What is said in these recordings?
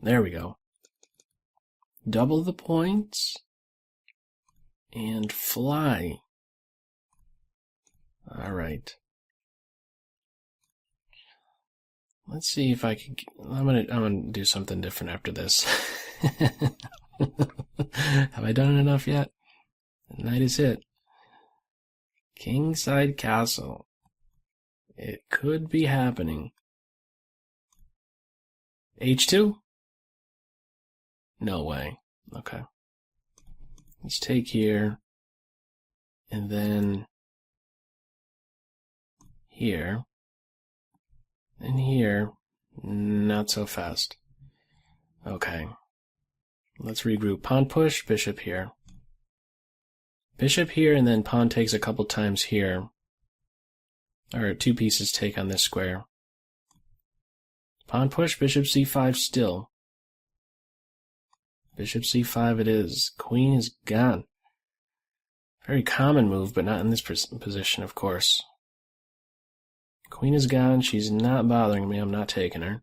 There we go. Double the points. And fly. Alright. Let's see if I can... I'm gonna do something different after this. Have I done enough yet? The night is hit. Kingside Castle. It could be happening. H2? No way. Okay. Let's take here. And then here. And here. Not so fast. Okay. Let's regroup. Pawn push, bishop here. Bishop here, and then pawn takes a couple times here. Or 2 pieces take on this square. Pawn push, bishop c5 still. Bishop c5 it is. Queen is gone. Very common move, but not in this position, of course. Queen is gone. She's not bothering me. I'm not taking her.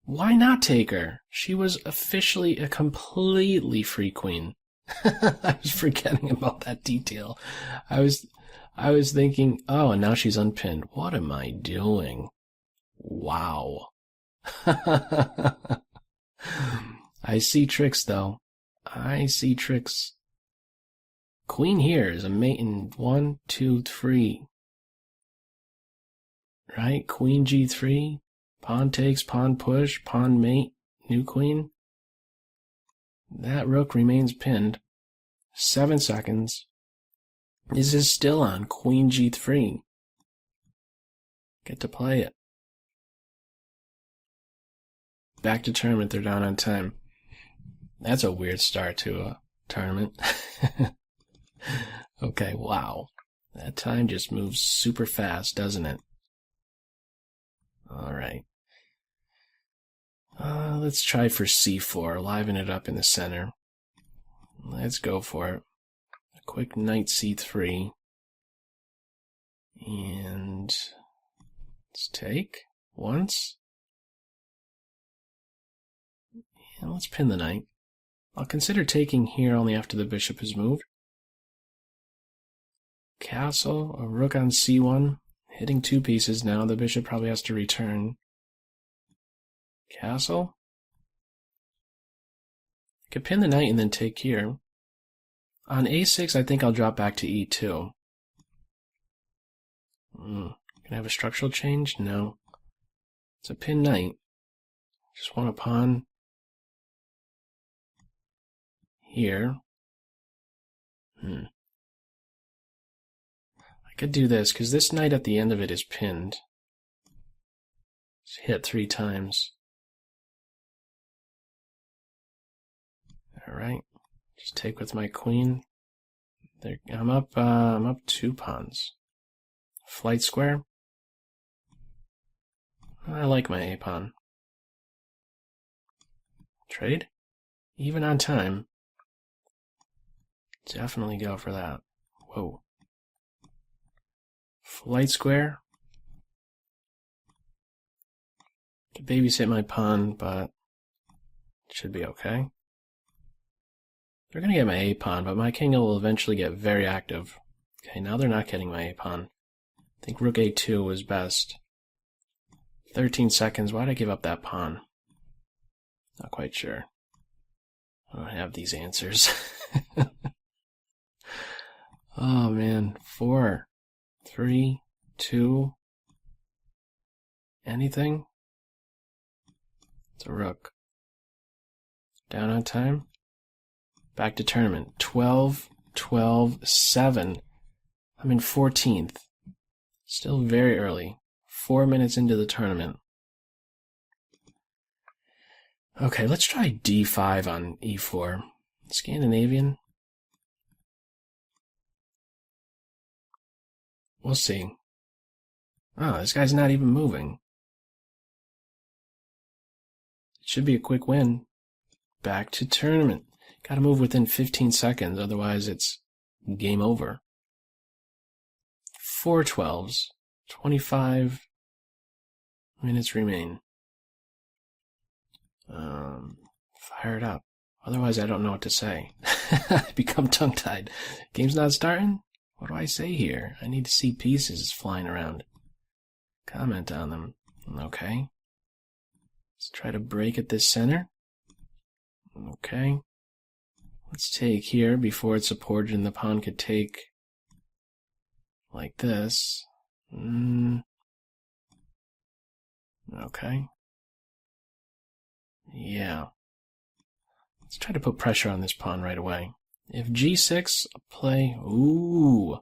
Why not take her? She was officially a completely free queen. I was forgetting about that detail. I was thinking, oh, and now she's unpinned. What am I doing? Wow. I see tricks, though. I see tricks. Queen here is a mate in 1, 2, 3. Right? Queen g3. Pawn takes, pawn push, pawn mate, new queen. That rook remains pinned. 7 seconds. This is still on queen g3. Get to play it. Back to tournament, they're down on time. That's a weird start to a tournament. Okay, wow. That time just moves super fast, doesn't it? Alright. Let's try for c4, liven it up in the center. Let's go for it. A quick knight c3. And let's take once. And let's pin the knight. I'll consider taking here only after the bishop is moved. Castle, a rook on c1. Hitting 2 pieces now. The bishop probably has to return. Castle. Could pin the knight and then take here. On a6, I think I'll drop back to e2. Can I have a structural change? No. It's a pin knight. Just want a pawn here. I could do this, because this knight at the end of it is pinned. Just hit 3 times. Alright. Just take with my queen. There, I'm up 2 pawns. Flight square. I like my A pawn. Trade? Even on time. Definitely go for that. Whoa. Flight square. Could babysit my pawn, but it should be okay. They're going to get my A pawn, but my king will eventually get very active. Okay, now they're not getting my A pawn. I think rook A2 was best. 13 seconds. Why'd I give up that pawn? Not quite sure. I don't have these answers. Oh man. 4, 3, 2. Anything? It's a rook. Down on time. Back to tournament. 12, 12, 7. I'm in 14th. Still very early. 4 minutes into the tournament. Okay, let's try d5 on e4. Scandinavian. We'll see. Oh, this guy's not even moving. It should be a quick win. Back to tournament. Gotta move within 15 seconds, otherwise it's game over. 4 12s. 25 minutes remain. Fire it up. Otherwise, I don't know what to say. I become tongue-tied. Game's not starting? What do I say here? I need to see pieces flying around. Comment on them. Okay. Let's try to break at this center. Okay. Let's take here before it's supported and the pawn could take like this. Okay. Yeah. Let's try to put pressure on this pawn right away. If g6, play... Ooh.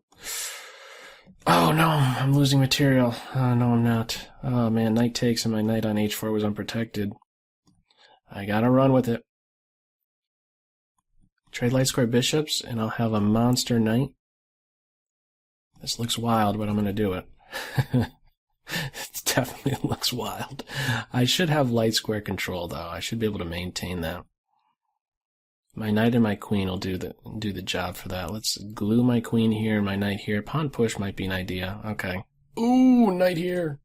Oh no, I'm losing material. Oh no, I'm not. Oh man, knight takes and my knight on h4 was unprotected. I gotta run with it. Trade light square bishops and I'll have a monster knight. This looks wild, but I'm gonna do it. It definitely looks wild. I should have light square control though. I should be able to maintain that. My knight and my queen will do the job for that. Let's glue my queen here and my knight here. Pawn push might be an idea. Okay. Ooh, knight here.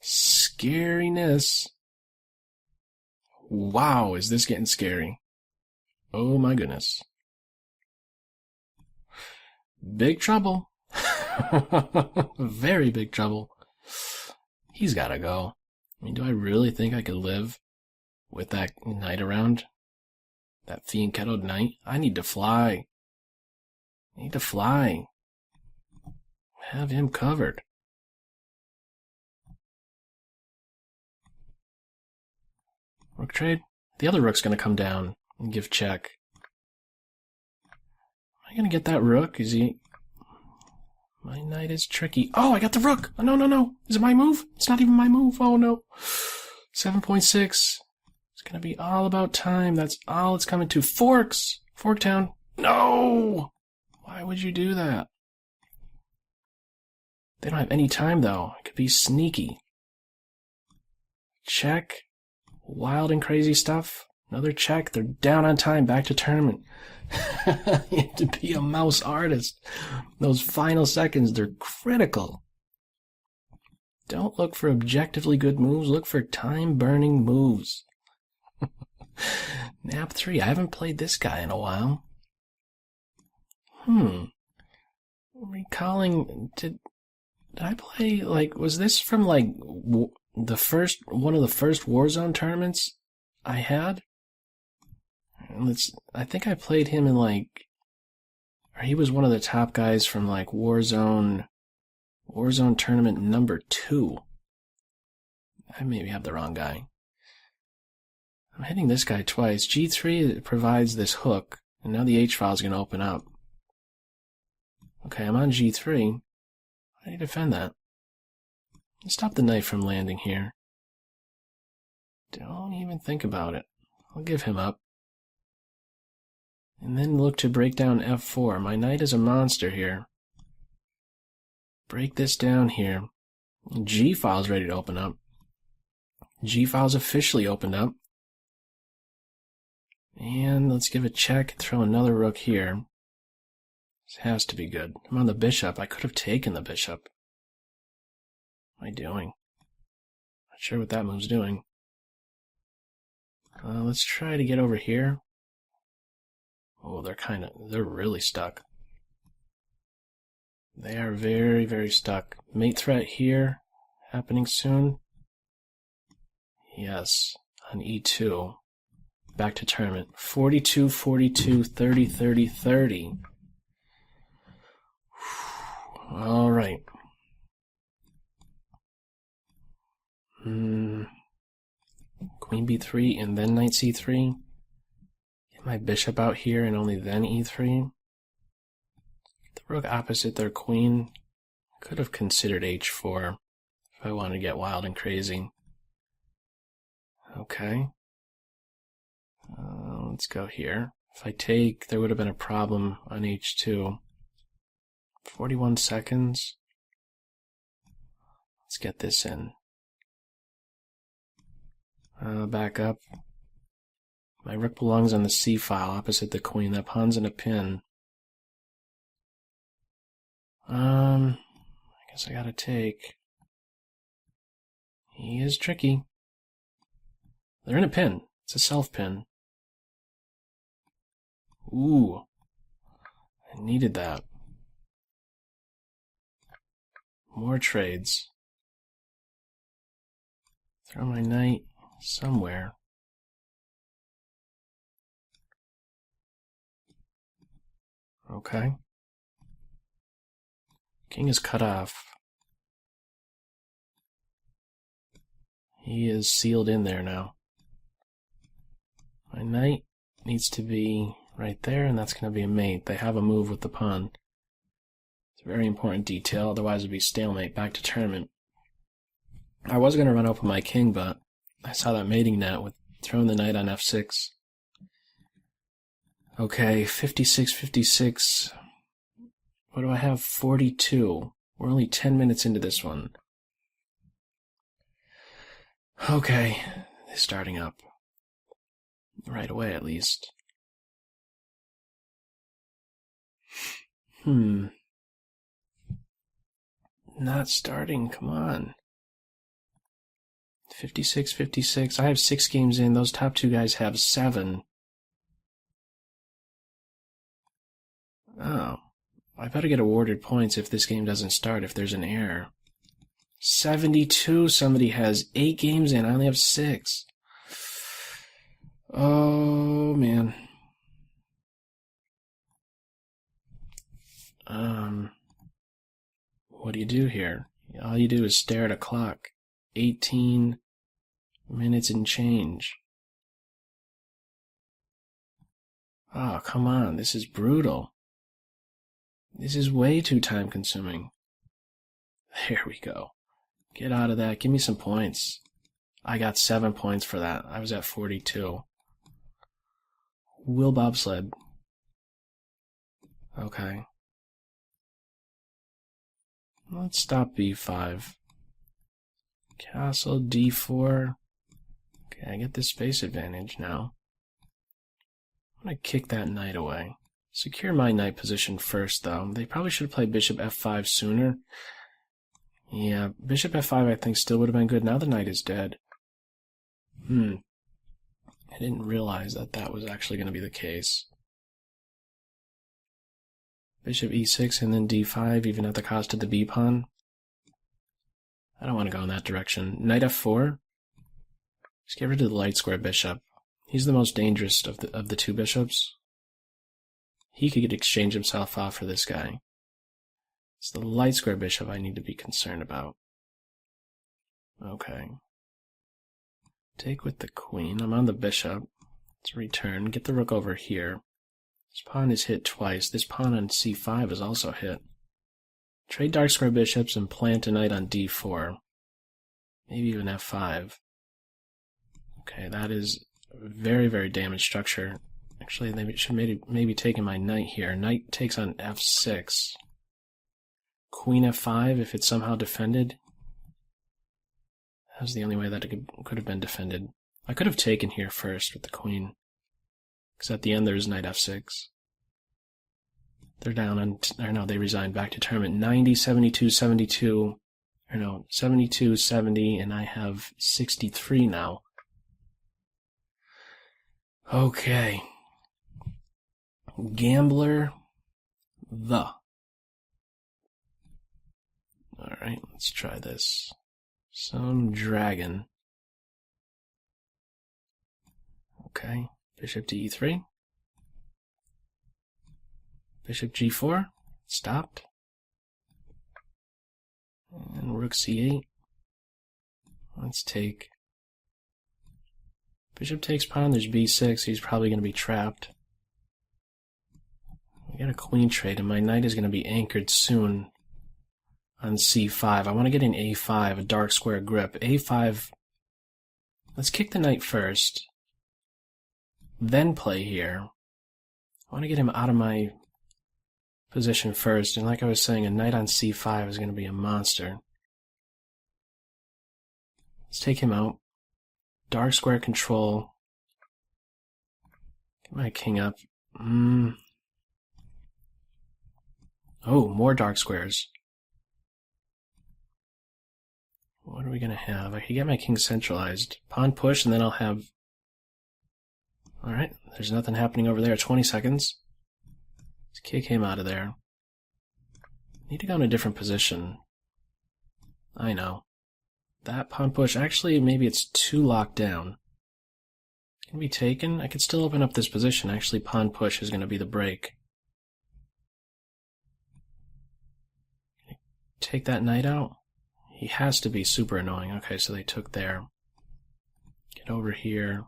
Scariness. Wow, is this getting scary? Oh my goodness. Big trouble. Very big trouble. He's gotta go. I mean, do I really think I could live with that knight around? That Fianchetto knight? I need to fly. I need to fly. Have him covered. Rook trade? The other rook's going to come down and give check. Am I going to get that rook? Is he... My knight is tricky. Oh, I got the rook! Oh, no, no, no. Is it my move? It's not even my move. Oh, no. 7.6. It's gonna be all about time. That's all it's coming to. Forks! Forktown. No! Why would you do that? They don't have any time, though. It could be sneaky. Check. Wild and crazy stuff. Another check. They're down on time. Back to tournament. You have to be a mouse artist. Those final seconds, they're critical. Don't look for objectively good moves. Look for time-burning moves. Nap 3. I haven't played this guy in a while. Recalling, did I play, like, was this from, like, one of the first Warzone tournaments I had? I think I played him in, like, or he was one of the top guys from, like, Warzone tournament number 2. I maybe have the wrong guy. I'm hitting this guy twice. G3 provides this hook, and now the H-file is going to open up. Okay, I'm on G3. How do you defend that? Stop the knight from landing here. Don't even think about it. I'll give him up. And then look to break down F4. My knight is a monster here. Break this down here. G-file's ready to open up. G-file's officially opened up. And let's give a check, throw another rook here. This has to be good. I'm on the bishop. I could have taken the bishop. What am I doing? Not sure what that move's doing. Let's try to get over here. Oh, they're really stuck. They are very, very stuck. Mate threat here, happening soon. Yes, on E2. Back to tournament. 42, 42, 30, 30, 30. All right. Queen B3 and then knight C3. Get my bishop out here and only then E3. The rook opposite their queen. Could have considered H4 if I wanted to get wild and crazy. Okay. Let's go here. If I take, there would have been a problem on H2. 41 seconds. Let's get this in. Back up. My rook belongs on the C file opposite the queen. That pawn's in a pin. I guess I gotta take. He is tricky. They're in a pin. It's a self-pin. Ooh. I needed that. More trades. Throw my knight somewhere. Okay. King is cut off. He is sealed in there now. My knight needs to be right there, and that's going to be a mate. They have a move with the pawn. It's a very important detail, otherwise it would be stalemate, back to tournament. I was going to run open my king, but I saw that mating net with throwing the knight on f6. Okay, 56, 56. What do I have? 42. We're only 10 minutes into this one. Okay, they're starting up. Right away, at least. Not starting, come on. 56, 56. I have 6 games in. Those top 2 guys have 7. Oh. I better get awarded points if this game doesn't start, if there's an error. 72. Somebody has 8 games in. I only have 6. Oh, man. What do you do here? All you do is stare at a clock. 18 minutes and change. Oh, come on. This is brutal. This is way too time-consuming. There we go. Get out of that. Give me some points. I got 7 points for that. I was at 42. Will bobsled. Okay. Let's stop b5. Castle d4. Okay, I get this space advantage now. I'm going to kick that knight away. Secure my knight position first, though. They probably should have played bishop f5 sooner. Yeah, bishop f5 I think still would have been good. Now the knight is dead. I didn't realize that that was actually going to be the case. Bishop e6 and then d5, even at the cost of the b-pawn. I don't want to go in that direction. Knight f4. Just get rid of the light square bishop. He's the most dangerous of the 2 bishops. He could exchange himself off for this guy. It's the light square bishop I need to be concerned about. Okay. Take with the queen. I'm on the bishop. Let's return. Get the rook over here. This pawn is hit twice. This pawn on c5 is also hit. Trade dark square bishops and plant a knight on d4. Maybe even f5. Okay, that is a very, very damaged structure. Actually, they should maybe taking my knight here. Knight takes on f6. Queen f5, if it's somehow defended. That was the only way that it could have been defended. I could have taken here first with the queen. Because at the end there's knight f6. They're down on, or no, they resigned back to tournament. 90, 72, 72, or no, 72, 70, and I have 63 now. Okay. Gambler, the. Alright, let's try this. Some dragon. Okay, bishop to e3. Bishop g4, stopped. And rook c8. Let's take. Bishop takes pawn, there's b6, he's probably going to be trapped. We got a queen trade, and my knight is going to be anchored soon on c5. I want to get an a5, a dark square grip. a5, let's kick the knight first, then play here. I want to get him out of my position first, and like I was saying, a knight on c5 is going to be a monster. Let's take him out. Dark square control. Get my king up. Oh, more dark squares. What are we going to have? I can get my king centralized. Pawn push, and then I'll have... Alright, there's nothing happening over there. 20 seconds. This kid came out of there. Need to go in a different position. I know. That pawn push, actually, maybe it's too locked down. Can be taken. I could still open up this position. Actually, pawn push is going to be the break. Take that knight out. He has to be super annoying. Okay, so they took there. Get over here.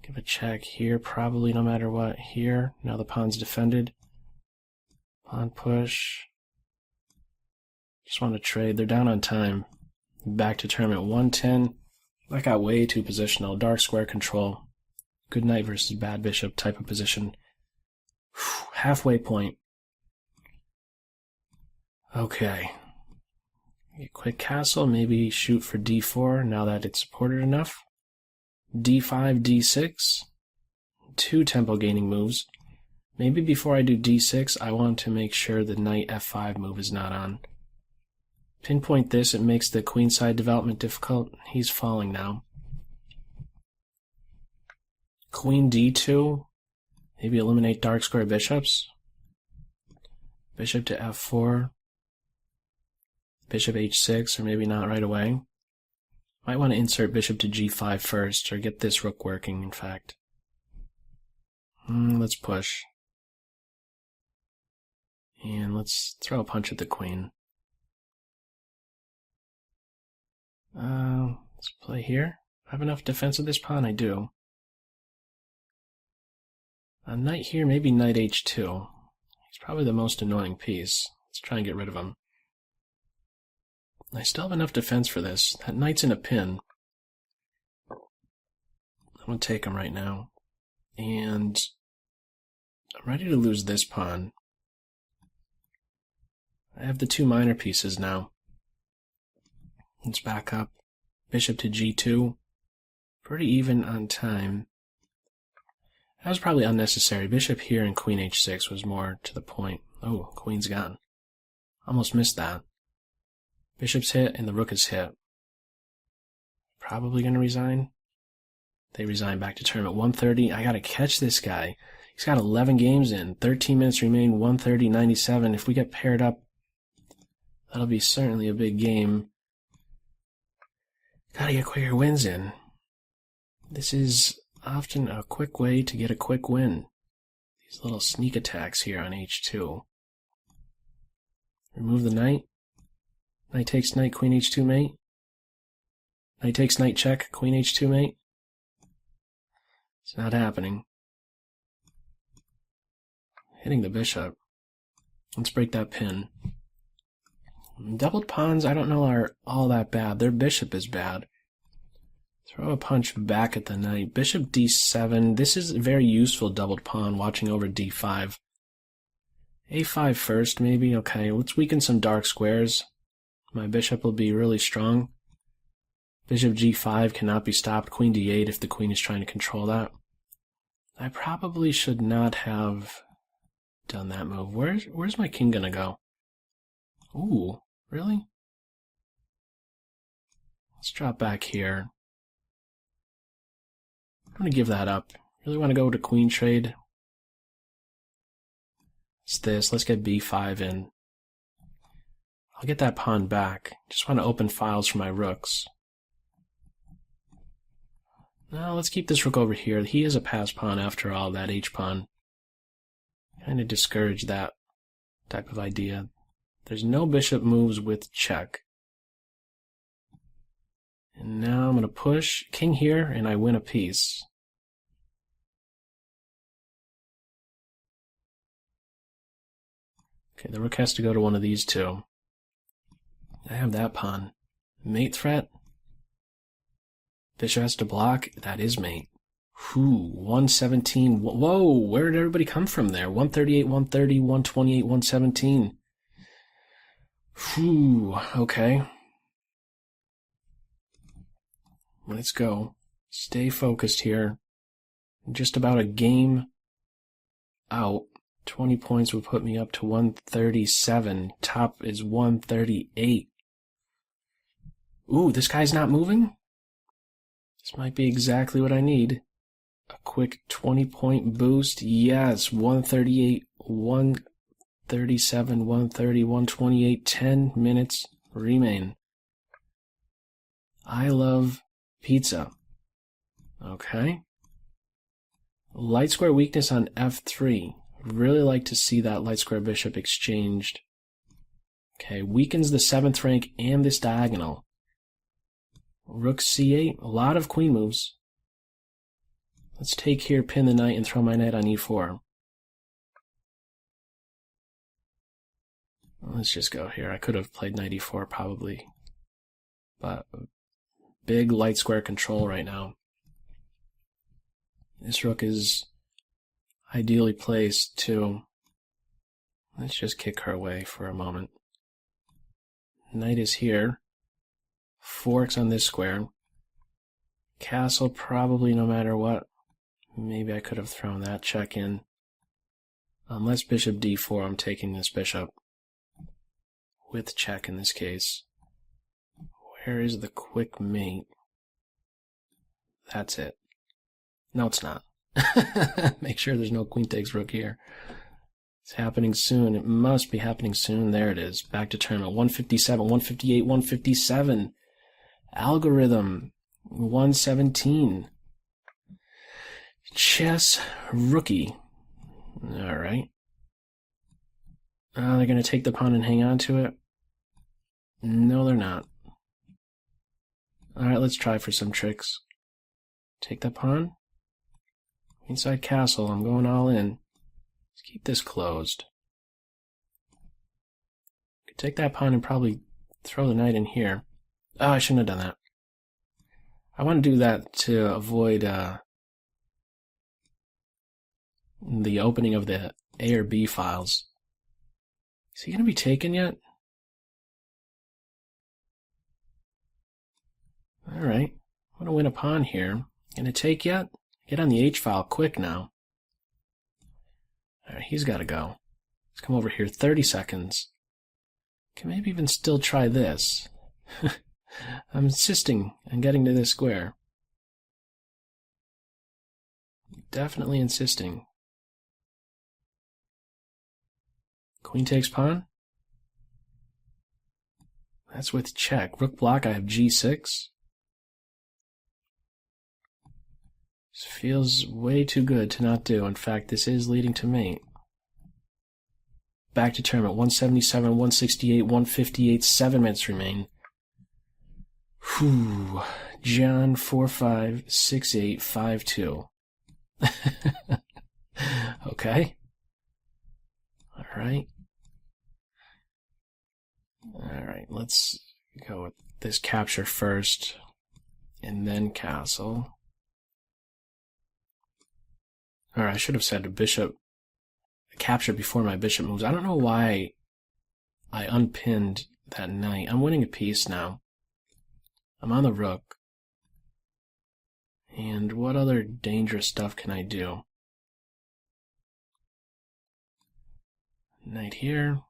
Give a check here, probably no matter what. Here, now the pawn's defended. Pawn push. Just want to trade. They're down on time. Back to tournament 110. I got way too positional. Dark square control. Good knight versus bad bishop type of position. Whew, halfway point. Okay. Quick castle, maybe shoot for d4 now that it's supported enough. d5, d6. 2 tempo gaining moves. Maybe before I do d6, I want to make sure the knight f5 move is not on. Pinpoint this, it makes the queenside development difficult. He's falling now. Queen d2. Maybe eliminate dark square bishops. Bishop to f4. Bishop h6, or maybe not right away. Might want to insert bishop to g5 first, or get this rook working, in fact. Let's push. And let's throw a punch at the queen. Let's play here. I have enough defense of this pawn? I do. A knight here, maybe knight h2. He's probably the most annoying piece. Let's try and get rid of him. I still have enough defense for this. That knight's in a pin. I'm going to take him right now. And I'm ready to lose this pawn. I have the 2 minor pieces now. Let's back up. Bishop to g2. Pretty even on time. That was probably unnecessary. Bishop here and queen h6 was more to the point. Oh, queen's gone. Almost missed that. Bishop's hit and the rook is hit. Probably going to resign. They resign back to tournament 130. I got to catch this guy. He's got 11 games in. 13 minutes remain. 130.97. If we get paired up, that'll be certainly a big game. Gotta get quicker wins in. This is often a quick way to get a quick win. These little sneak attacks here on h2. Remove the knight. Knight takes knight, queen h2 mate. Knight takes knight check, queen h2 mate. It's not happening. Hitting the bishop. Let's break that pin. Doubled pawns, I don't know, are all that bad. Their bishop is bad. Throw a punch back at the knight. Bishop d7. This is a very useful doubled pawn, watching over d5. a5 first, maybe. Okay, let's weaken some dark squares. My bishop will be really strong. Bishop g5 cannot be stopped. Queen d8 if the queen is trying to control that. I probably should not have done that move. Where's my king gonna go? Ooh, really? Let's drop back here. I'm gonna give that up. Really want to go to queen trade. It's this. Let's get b5 in. I'll get that pawn back. Just want to open files for my rooks. Now let's keep this rook over here. He is a pass pawn after all, that h-pawn. Kind of discourage that type of idea. There's no bishop moves with check. And now I'm going to push king here, and I win a piece. Okay, the rook has to go to one of these two. I have that pawn. Mate threat. Bishop has to block. That is mate. Whew, 117. Whoa, where did everybody come from there? 138, 130, 128, 117. Whew, okay. Let's go. Stay focused here. Just about a game out. 20 points would put me up to 137. Top is 138. Ooh, this guy's not moving? This might be exactly what I need. A quick 20-point boost. Yes, 138, 137, 130, 128, 10 minutes remain. I love pizza. Okay. Light square weakness on f3. Really like to see that light square bishop exchanged. Okay, weakens the 7th rank and this diagonal. Rook c8, a lot of queen moves. Let's take here, pin the knight, and throw my knight on e4. Let's just go here. I could have played knight e4 probably. But big light square control right now. This rook is ideally placed too. Let's just kick her away for a moment. Knight is here. Forks on this square. Castle probably no matter what. Maybe I could have thrown that check in. Unless bishop d4, I'm taking this bishop. With check in this case. Where is the quick mate? That's it. No, it's not. Make sure there's no queen takes rook here. It's happening soon. It must be happening soon. There it is. Back to tournament. 157, 158, 157. Algorithm. 117. Chess rookie. Alright. They're going to take the pawn and hang on to it? No, they're not. Alright, let's try for some tricks. Take that pawn. Inside castle, I'm going all in. Let's keep this closed. Could take that pawn and probably throw the knight in here. Oh, I shouldn't have done that. I want to do that to avoid the opening of the A or B files. Is he going to be taken yet? Alright. I want to win a pawn here. Going to take yet? Get on the H file quick now. Alright, he's got to go. Let's come over here. 30 seconds. Can maybe even still try this. I'm insisting on getting to this square. Definitely insisting. Queen takes pawn. That's with check. Rook block, I have g6. This feels way too good to not do. In fact, this is leading to mate. Back to tournament. 177, 168, 158, 7 minutes remain. Whew. John 456852. Okay. Alright. Alright, let's go with this capture first, and then castle. Or I should have said a bishop capture before my bishop moves. I don't know why I unpinned that knight. I'm winning a piece now. I'm on the rook. And what other dangerous stuff can I do? Knight here.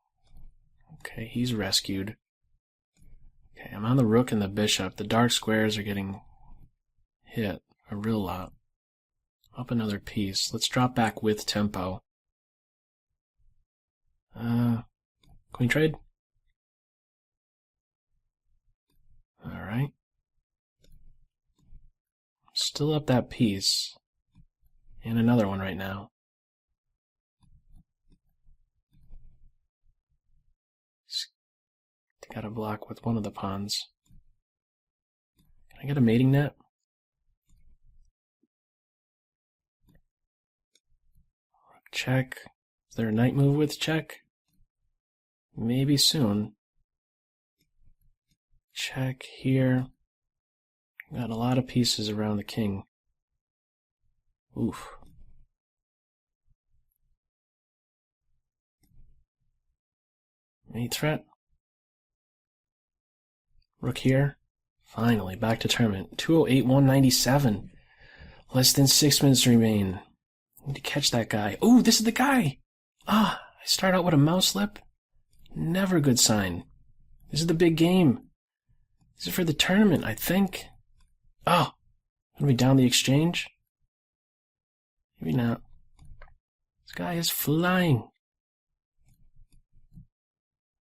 Okay, he's rescued. Okay, I'm on the rook and the bishop. The dark squares are getting hit a real lot. Up another piece. Let's drop back with tempo. Queen trade? Alright. Still up that piece. And another one right now. Got to block with one of the pawns. Can I get a mating net? Check. Is there a knight move with check? Maybe soon. Check here. Got a lot of pieces around the king. Oof. Mate threat. Rook here. Finally, back to tournament. 208, 197. Less than 6 minutes remain. Need to catch that guy. Ooh, this is the guy! Ah, I start out with a mouse slip. Never a good sign. This is the big game. This is for the tournament, I think. Oh, gonna be down the exchange? Maybe not. This guy is flying.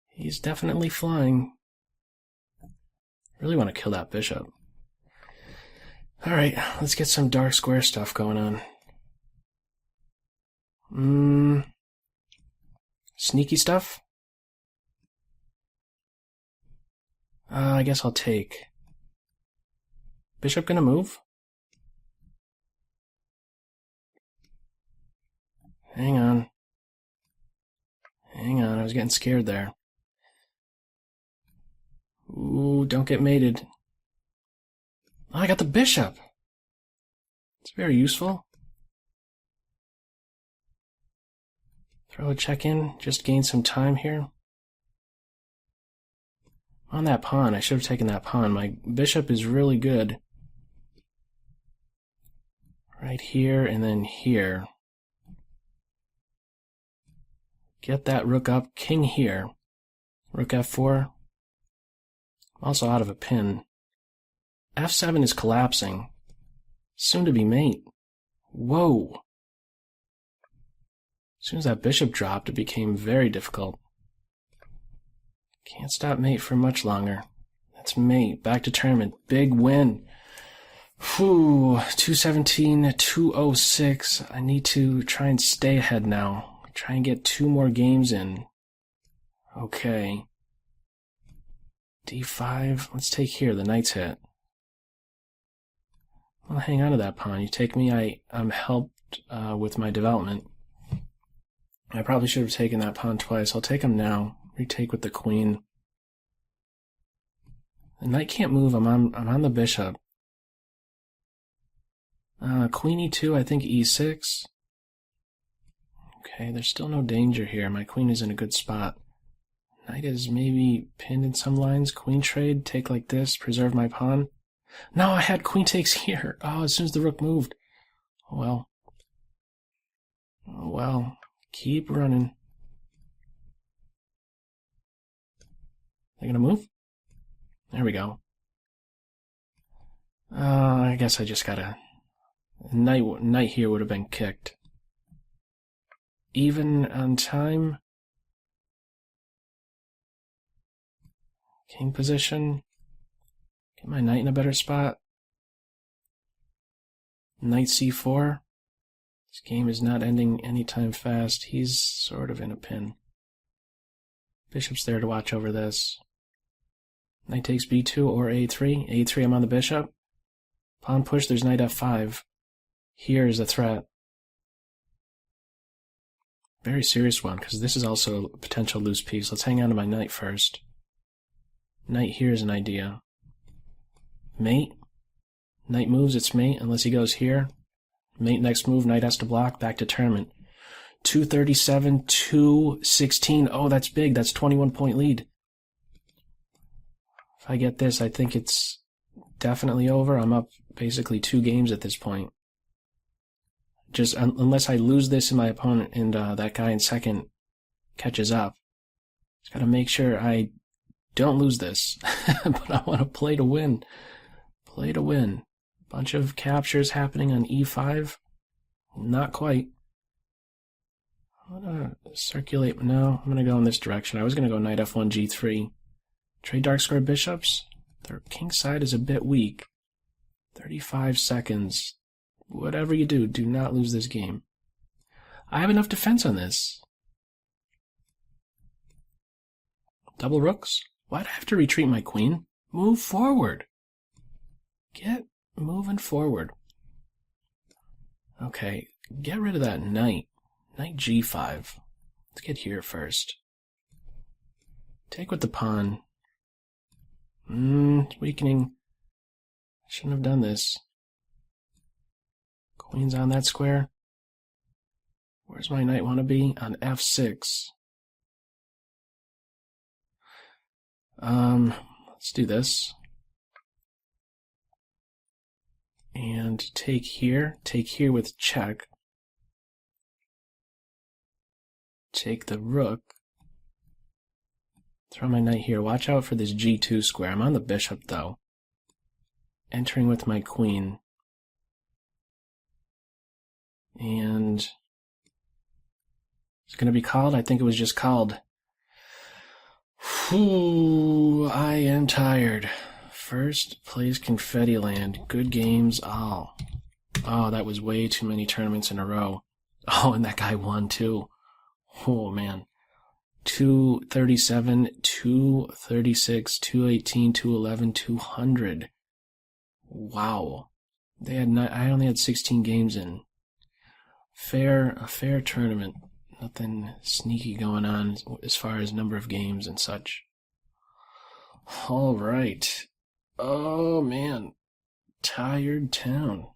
He's definitely flying. Really want to kill that bishop. Alright, let's get some dark square stuff going on. Sneaky stuff? I guess I'll take. Bishop gonna move? Hang on. Hang on, I was getting scared there. Ooh, don't get mated. Oh, I got the bishop. It's very useful. Throw a check in, just gain some time here. On that pawn, I should have taken that pawn. My bishop is really good. Right here and then here. Get that rook up, king here. Rook f4. Also out of a pin. f7 is collapsing. Soon to be mate. Whoa! As soon as that bishop dropped, it became very difficult. Can't stop mate for much longer. That's mate. Back to tournament. Big win. Whew. 217, 206. I need to try and stay ahead now. Try and get 2 more games in. Okay. d5. Let's take here. The knight's hit. I'll hang on to that pawn. You take me. I'm helped with my development. I probably should have taken that pawn twice. I'll take him now. Retake with the queen. The knight can't move. I'm on the bishop. Queen e2. I think e6. Okay, there's still no danger here. My queen is in a good spot. Knight is maybe pinned in some lines. Queen trade, take like this, preserve my pawn. No, I had queen takes here. Oh, as soon as the rook moved. Oh well. Oh well. Keep running. They're gonna move? There we go. I guess I just gotta... Knight here would have been kicked. Even on time. King position. Get my knight in a better spot. Knight c4. This game is not ending anytime fast. He's sort of in a pin. Bishop's there to watch over this. Knight takes b2 or a3. a3, I'm on the bishop. Pawn push, there's knight f5. Here is a threat. Very serious one, because this is also a potential loose piece. Let's hang on to my knight first. Knight here is an idea. Mate. Knight moves, it's mate, unless he goes here. Mate next move, knight has to block, back to tournament. 237, 216. Oh, that's big. That's 21-point lead. If I get this, I think it's definitely over. I'm up basically 2 games at this point. Just unless I lose this and my opponent and that guy in second catches up. Just gotta make sure I don't lose this. But I want to play to win. Play to win. Bunch of captures happening on e5. Not quite. I'm gonna circulate. No, I'm gonna go in this direction. I was gonna go knight f1, g3. Trade dark square bishops. Their king side is a bit weak. 35 seconds. Whatever you do, do not lose this game. I have enough defense on this. Double rooks? Why'd I have to retreat my queen? Move forward. Get moving forward. Okay, get rid of that knight. Knight g5. Let's get here first. Take with the pawn. Weakening. Shouldn't have done this. Queen's on that square. Where's my knight want to be? On f6. Let's do this. And take here with check. Take the rook. Throw my knight here. Watch out for this g2 square. I'm on the bishop, though. Entering with my queen. And it's going to be called? I think it was just called. Whew, I am tired. First place confetti land. Good games all. Oh, that was way too many tournaments in a row. Oh, and that guy won too. Oh, man. 237, 236, 218, 211, 200. Wow. I only had 16 games in. A fair tournament. Nothing sneaky going on as far as number of games and such. All right. Oh, man. Tired town.